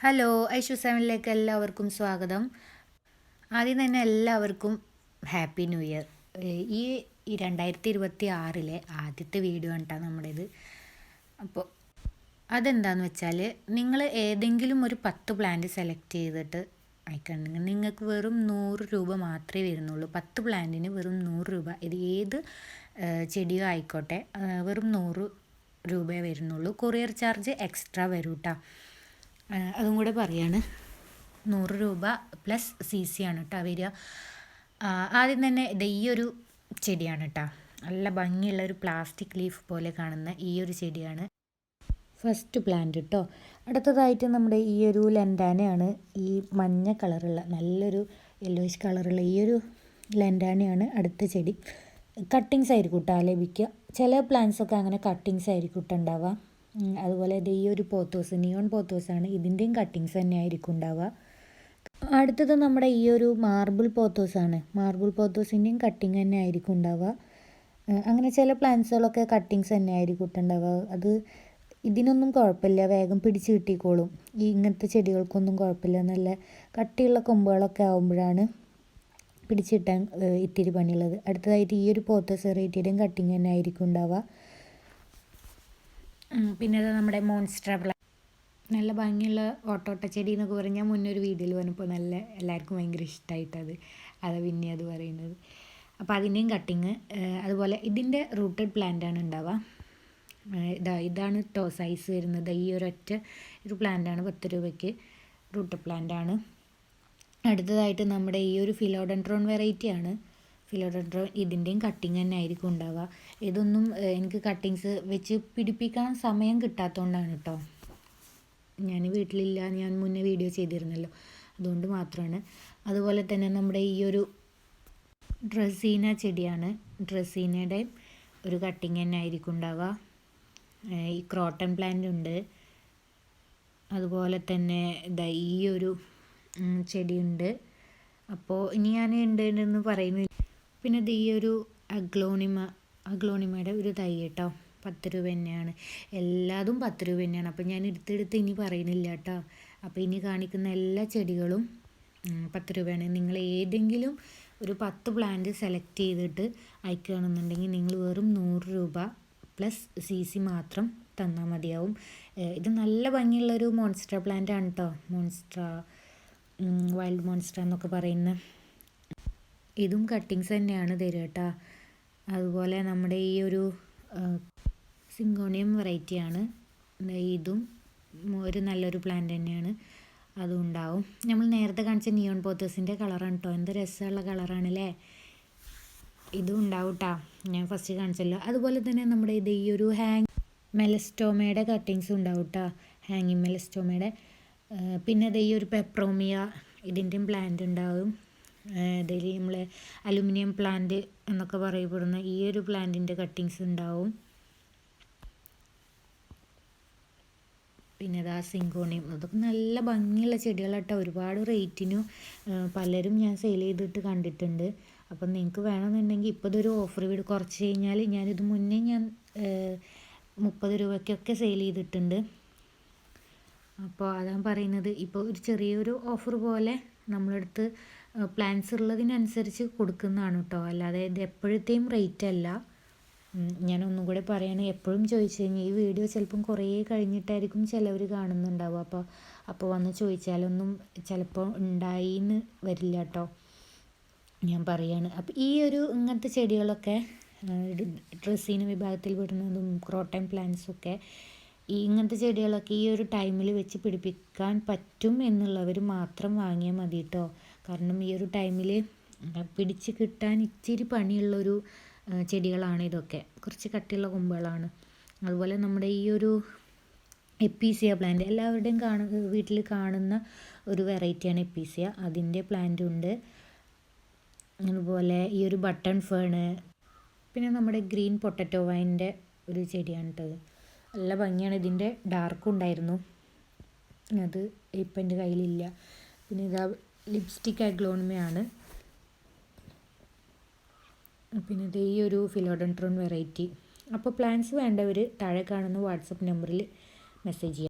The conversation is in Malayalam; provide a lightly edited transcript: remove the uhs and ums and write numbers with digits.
ഹലോ ഐഷു സെവനിലേക്ക് എല്ലാവർക്കും സ്വാഗതം. ആദ്യം തന്നെ എല്ലാവർക്കും ഹാപ്പി ന്യൂ ഇയർ. ഈ 2026 ആദ്യത്തെ വീഡിയോ ആണ് കേട്ടോ നമ്മുടേത്. അപ്പോൾ അതെന്താണെന്ന് വെച്ചാൽ നിങ്ങൾ ഏതെങ്കിലും ഒരു 10 പ്ലാന്റ് സെലക്ട് ചെയ്തിട്ട് അയക്കണമെങ്കിൽ നിങ്ങൾക്ക് വെറും 100 രൂപ മാത്രമേ വരുന്നുള്ളൂ. 10 പ്ലാന്റിന് വെറും 100 രൂപ. ഇത് ഏത് ചെടിയോ ആയിക്കോട്ടെ, വെറും 100 രൂപയെ വരുന്നുള്ളൂ. കൊറിയർ ചാർജ് എക്സ്ട്രാ വരും കേട്ടോ. അതും കൂടെ പറയാണ്, 100 രൂപ പ്ലസ് CC ആണ് കേട്ടോ വരിക. ആദ്യം തന്നെ ഇത് ഈ ഒരു ചെടിയാണ് കേട്ടോ. നല്ല ഭംഗിയുള്ള ഒരു പ്ലാസ്റ്റിക് ലീഫ് പോലെ കാണുന്ന ഈ ഒരു ചെടിയാണ് ഫസ്റ്റ് പ്ലാന്റ് കേട്ടോ. അടുത്തതായിട്ട് നമ്മുടെ ഈ ഒരു ലെൻഡാനയാണ്. ഈ മഞ്ഞ കളറുള്ള നല്ലൊരു യെല്ലോയിഷ് കളറുള്ള ഈ ഒരു ലെൻഡാനയാണ് അടുത്ത ചെടി. കട്ടിങ്സ് ആയിരിക്കും കേട്ടോ ലഭിക്കുക. ചില പ്ലാന്റ്സൊക്കെ അങ്ങനെ കട്ടിങ്സ് ആയിരിക്കും കേട്ടോ ഉണ്ടാവുക. അതുപോലെ ഇത് ഈ ഒരു പോത്തോസ്, നിയോൺ പോത്തോസാണ്. ഇതിൻ്റെയും കട്ടിങ്സ് തന്നെ ആയിരിക്കും ഉണ്ടാവുക. അടുത്തത് നമ്മുടെ ഈ ഒരു മാർബിൾ പോത്തോസാണ്. മാർബിൾ പോത്തോസിൻ്റെയും കട്ടിങ് തന്നെ ആയിരിക്കും ഉണ്ടാവുക. അങ്ങനെ ചില പ്ലാന്റ്സുകളൊക്കെ കട്ടിങ്സ് തന്നെ ആയിരിക്കും ഉണ്ടാവുക. അത് ഇതിനൊന്നും കുഴപ്പമില്ല, വേഗം പിടിച്ച് കിട്ടിക്കോളും. ഇങ്ങനത്തെ ചെടികൾക്കൊന്നും കുഴപ്പമില്ല. നല്ല കട്ടിയുള്ള കൊമ്പുകളൊക്കെ ആകുമ്പോഴാണ് പിടിച്ച് കിട്ടാൻ ഇത്തിരി പണിയുള്ളത്. അടുത്തതായിട്ട് ഈ ഒരു പോത്തോസ് വെറൈറ്റിയുടെയും കട്ടിങ് തന്നെ ആയിരിക്കും ഉണ്ടാവുക. പിന്നെ അത് നമ്മുടെ മോൺസ്റ്റർ നല്ല ഭംഗിയുള്ള ഓട്ടോട്ട ചെടി എന്നൊക്കെ പറഞ്ഞാൽ മുന്നൊരു വീഡിയോയിൽ വന്നപ്പോൾ നല്ല എല്ലാവർക്കും ഭയങ്കര ഇഷ്ടമായിട്ടത് പിന്നെ അത് പറയുന്നത്. അപ്പോൾ അതിൻ്റെയും കട്ടിങ്. അതുപോലെ ഇതിൻ്റെ റൂട്ടഡ് പ്ലാന്റാണ് ഉണ്ടാവുക. ഇതാണ് സൈസ് വരുന്നത്. ഈ ഒരൊറ്റ ഒരു പ്ലാന്റാണ് 10 രൂപയ്ക്ക്. റൂട്ടഡ് പ്ലാന്റാണ്. അടുത്തതായിട്ട് നമ്മുടെ ഈ ഒരു ഫിലോഡെൻഡ്രോൺ വെറൈറ്റിയാണ്. ഫിലോഡെൻഡ്രോൺ ഇതിൻ്റെയും കട്ടിങ് തന്നെ ആയിരിക്കും ഉണ്ടാവുക. ഇതൊന്നും എനിക്ക് കട്ടിങ്സ് വെച്ച് പിടിപ്പിക്കാൻ സമയം കിട്ടാത്തതുകൊണ്ടാണ് കേട്ടോ. ഞാൻ വീട്ടിലില്ല, ഞാൻ മുന്നേ വീഡിയോ ചെയ്തിരുന്നല്ലോ, അതുകൊണ്ട് മാത്രമാണ്. അതുപോലെ തന്നെ നമ്മുടെ ഈ ഒരു ഡ്രസീന ചെടിയാണ്. ഡ്രസീനയുടെ ഒരു കട്ടിങ് തന്നെ ആയിരിക്കും ഉണ്ടാവുക. ഈ ക്രോട്ടൺ പ്ലാന്റ് ഉണ്ട്. അതുപോലെ തന്നെ ഈ ഒരു ചെടിയുണ്ട്. അപ്പോൾ ഇനി ഞാൻ ഉണ്ടെന്ന് പറയുന്നു. പിന്നെ ഇത് ഈ ഒരു അഗ്ലോണിമയുടെ ഒരു തൈ കേട്ടോ. 10 രൂപ തന്നെയാണ്. എല്ലാതും 10 രൂപ തന്നെയാണ്. അപ്പോൾ ഞാൻ എടുത്തെടുത്ത് ഇനി പറയുന്നില്ല കേട്ടോ. അപ്പോൾ ഇനി കാണിക്കുന്ന എല്ലാ ചെടികളും 10 രൂപയാണ്. നിങ്ങൾ ഏതെങ്കിലും ഒരു 10 പ്ലാന്റ് സെലക്ട് ചെയ്തിട്ട് അയക്കുകയാണെന്നുണ്ടെങ്കിൽ നിങ്ങൾ വെറും 100 രൂപ പ്ലസ് CC മാത്രം തന്നാൽ മതിയാവും. ഇത് നല്ല ഭംഗിയുള്ളൊരു മോൺസ്റ്റർ പ്ലാന്റ് ആണ് കേട്ടോ. വൈൽഡ് മോൺസ്റ്റർ എന്നൊക്കെ പറയുന്ന ഇതും കട്ടിങ്സ് തന്നെയാണ് തരിക കേട്ടോ. അതുപോലെ നമ്മുടെ ഈ ഒരു സിങ്കോണിയം വെറൈറ്റിയാണ്. ഇതും ഒരു നല്ലൊരു പ്ലാന്റ് തന്നെയാണ്. അതും ഉണ്ടാവും. നമ്മൾ നേരത്തെ കാണിച്ച നിയോൺ പോത്തോസിൻ്റെ കളറാണ് കേട്ടോ. എന്ത് രസമുള്ള കളറാണല്ലേ. ഇതും ഉണ്ടാവും കേട്ടോ. ഞാൻ ഫസ്റ്റ് കാണിച്ചല്ലോ. അതുപോലെ തന്നെ നമ്മുടെ ഈ ഒരു മെലസ്റ്റോമയുടെ കട്ടിങ്സ് ഉണ്ടാവും കേട്ടോ. ഹാങ്ങിങ് മെലസ്റ്റോമയുടെ. പിന്നെ ഈ ഒരു പെപ്രോമിയ ഇതിൻ്റെയും പ്ലാന്റ് ഉണ്ടാവും. ഇതിൽ നമ്മൾ അലുമിനിയം പ്ലാന്റ് എന്നൊക്കെ പറയപ്പെടുന്ന ഈ ഒരു പ്ലാന്റിൻ്റെ കട്ടിങ്സ് ഉണ്ടാവും. പിന്നെ ഇതാ സിങ്കോണിയം. അതൊക്കെ നല്ല ഭംഗിയുള്ള ചെടികളാട്ടോ. ഒരുപാട് റേറ്റിനും പലരും ഞാൻ സെയിൽ ചെയ്തിട്ട് കണ്ടിട്ടുണ്ട്. അപ്പം നിങ്ങൾക്ക് വേണമെന്നുണ്ടെങ്കിൽ ഇപ്പോൾ ഇതൊരു ഓഫർ വീട് കുറച്ച് കഴിഞ്ഞാൽ, ഞാനിത് മുന്നേ ഞാൻ 30 രൂപയ്ക്കൊക്കെ സെയിൽ ചെയ്തിട്ടുണ്ട്. അപ്പോൾ അതാണ് പറയുന്നത്. ഇപ്പോൾ ഒരു ചെറിയൊരു ഓഫർ പോലെ നമ്മളടുത്ത് പ്ലാൻസ് ഉള്ളതിനനുസരിച്ച് കൊടുക്കുന്നതാണ് കേട്ടോ. അല്ലാതെ ഇത് എപ്പോഴത്തെയും റേറ്റ് അല്ല. ഞാനൊന്നും കൂടെ പറയണേ, എപ്പോഴും ചോദിച്ചു കഴിഞ്ഞാൽ ഈ വീഡിയോ ചിലപ്പം കുറേ കഴിഞ്ഞിട്ടായിരിക്കും ചിലവർ കാണുന്നുണ്ടാവുക. അപ്പോൾ വന്ന് ചോദിച്ചാലൊന്നും ചിലപ്പോൾ ഉണ്ടായിന്ന് വരില്ല കേട്ടോ. ഞാൻ പറയാണ്. അപ്പോൾ ഈ ഒരു ഇങ്ങനത്തെ ചെടികളൊക്കെ ഡ്രസീന വിഭാഗത്തിൽ വിടുന്നതും ക്രോട്ടൺ പ്ലാന്റ്സൊക്കെ ഇങ്ങനത്തെ ചെടികളൊക്കെ ഈ ഒരു ടൈമിൽ വെച്ച് പിടിപ്പിക്കാൻ പറ്റും എന്നുള്ളവർ മാത്രം വാങ്ങിയാൽ മതി കേട്ടോ. കാരണം ഈ ഒരു ടൈമിൽ പിടിച്ച് കിട്ടാൻ ഇച്ചിരി പണിയുള്ളൊരു ചെടികളാണ് ഇതൊക്കെ. കുറച്ച് കട്ടിയുള്ള കൊമ്പുകളാണ്. അതുപോലെ നമ്മുടെ ഈ ഒരു എപ്പീസിയ പ്ലാന്റ് എല്ലാവരുടെയും വീട്ടിൽ കാണുന്ന ഒരു വെറൈറ്റിയാണ് എപ്പീസിയ. അതിൻ്റെ പ്ലാന്റും ഉണ്ട്. അതുപോലെ ഈ ഒരു ബട്ടൺ ഫേണ്. പിന്നെ നമ്മുടെ ഗ്രീൻ പൊട്ടറ്റോ വൈൻ്റെ ഒരു ചെടിയാണ് കേട്ടത്. നല്ല ഭംഗിയാണ്. ഇതിൻ്റെ ഡാർക്കും ഉണ്ടായിരുന്നു, അത് ഇപ്പം എൻ്റെ കയ്യിലില്ല. പിന്നെ ഇതാ ലിപ്സ്റ്റിക് അഗ്ലോണിമയാണ്. പിന്നെ ഇത് ഈ ഒരു ഫിലോഡെൻഡ്രോൺ വെറൈറ്റി. അപ്പോൾ പ്ലാന്റ്സ് വേണ്ടവർ താഴെ കാണുന്ന വാട്സപ്പ് നമ്പറിൽ മെസ്സേജ് ചെയ്യാം.